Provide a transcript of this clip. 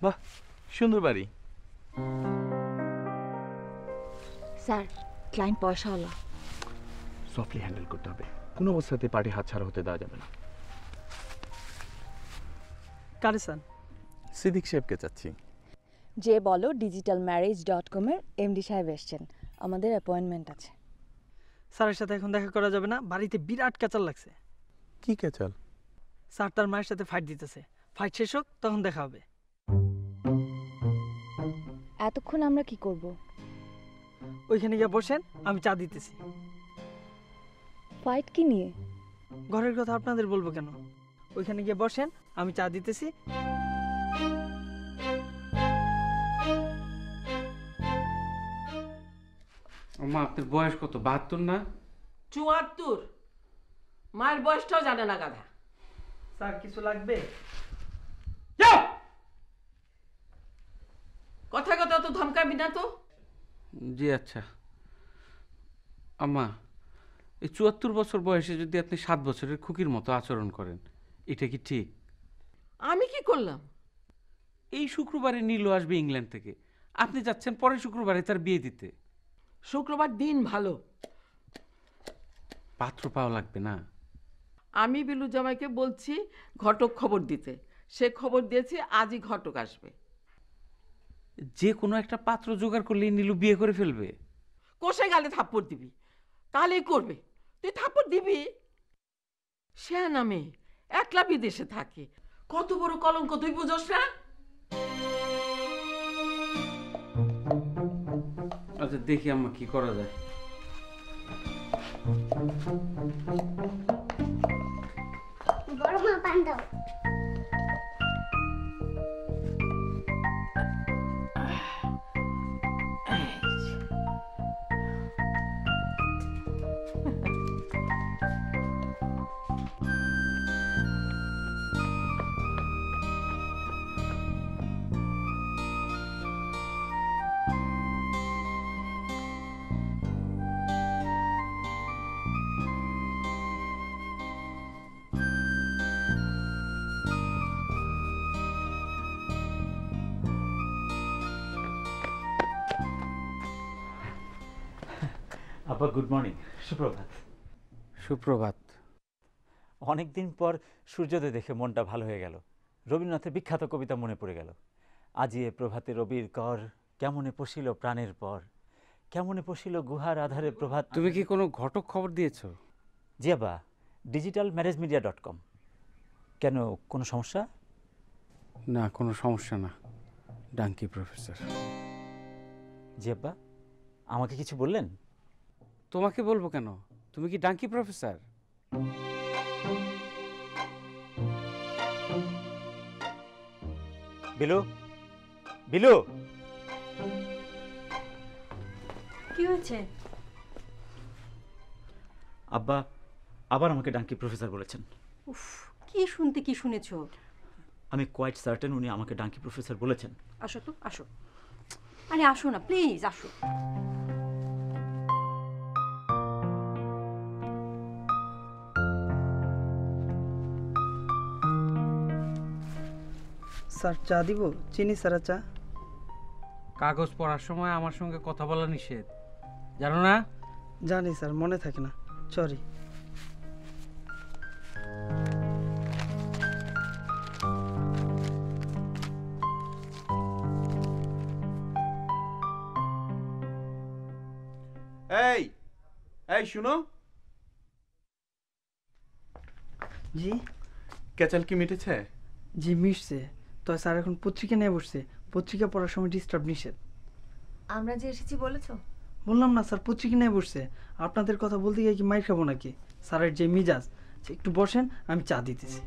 বাহ, সুন্দর বাড়ি। স্যার, ক্লায়েন্ট পয়সাওয়ালা। সফটলি হ্যান্ডেল করতে হবে, কোনো অবস্থাতে পার্টি হাতছাড়া হতে দেওয়া যাবে না। কারে স্যার? সিদ্দিক সাহেবকে চাচ্ছি। যে বলো digitalmarriage.com এর এমডি সাহেব এসেছেন, আমাদের অ্যাপয়েন্টমেন্ট আছে। স্যারের সাথে এখন দেখা করা যাবে না, বাড়িতে বিরাট ক্যাচাল লাগছে। কি ক্যাচাল? স্যার তার মায়ের সাথে ফাইট দিতেছে, ফাইট শেষ হোক তখন দেখা হবে। এতক্ষণ আমরা কি করব? ওইখানে গিয়ে বসেন, আমি চা দিতেছি। ফাইট কি নিয়ে? ঘরের কথা আপনাদের বলবো কেন? ওইখানে গিয়ে বসেন, আমি চা দিতেছি। মা, আপনার বয়স কত? 72 না? 74। মায়ের বয়সটাও জানে না গাধা। স্যার কিছু লাগবে? কথা কথা তো ধমকাবি না তো। জি আচ্ছা। আম্মা, এই 74 বছর বয়সে যদি আপনি 7 বছরের খুকির মতো আচরণ করেন, এটা কি ঠিক? আমি কি করলাম? এই শুক্রবারে নীলু আসবে ইংল্যান্ড থেকে, আপনি যাচ্ছেন পরের শুক্রবারে তার বিয়ে দিতে। শুক্রবার দিন ভালো, পাত্র পাওয়া লাগবে না? আমি বিলু জামাইকে বলছি ঘটক খবর দিতে, সে খবর দিয়েছে আজই ঘটক আসবে। যে কোনো একটা পাত্র জোগাড় করলেই নীলু বিয়ে করে ফেলবে। কষে গালে থাপ্পড় দিবি, তাহলেই করবে। তুই থাপ্পড় দিবি? সে নামে একলা বিদেশে থাকে, কত বড় কলঙ্ক তুই বুঝোস না? আচ্ছা দেখি আম্মা কি করা যায়। বড় মা পান দাও। আপা গুড মর্নিং, সুপ্রভাত। সুপ্রভাত। অনেকদিন পর সূর্যোদয় দেখে মনটা ভালো হয়ে গেল। রবীন্দ্রনাথের বিখ্যাত কবিতা মনে পড়ে গেল। আজি এ প্রভাতে রবির কর, কেমনে পশিল প্রাণের পর, কেমনে পশিল গুহার আধারে প্রভাত। তুমি কি কোনো ঘটক খবর দিয়েছো? জি আবা, digitalmarriagemedia.com। কেন, কোনো সমস্যা? না, কোনো সমস্যা না, ডাঙ্কি প্রফেসর। জি আব্বা, আমাকে কিছু বললেন? তোমাকে বলবো কেন, তুমি কি ডাঙ্কি প্রফেসর? বিলু, বিলু। কি হয়েছে? আব্বা আবার আমাকে ডাঙ্কি প্রফেসর বলেছেন। উফ, কি শুনতে কি শুনেছো? আমি কোয়াইট সার্টেন উনি আমাকে ডাঙ্কি প্রফেসর বলেছেন। আসো তো, আসো। আরে আসো না প্লিজ, আসো। স্যার চা দিব? চিনি সারা চা। কাগজ পড়ার সময় আমার সঙ্গে কথা বলা নিষেধ, জানো না? জানি স্যার, মনে থাকে না, সরি। এই এই শুনো, জি ক্যাচাল কি মিটেছে? জি মিশছে। তো স্যার এখন পত্রিকা নিয়ে বসছে, পত্রিকা পড়ার সময় ডিস্টার্ব নিষেধ। আমরা যে এসেছি বলেছো? বললাম না স্যার, পত্রিকা নিয়ে বসছে। আপনাদের কথা বলতে গিয়ে কি মাইর খাবো নাকি? স্যারের যে মিজাজ, একটু বসেন, আমি চা দিতেছি।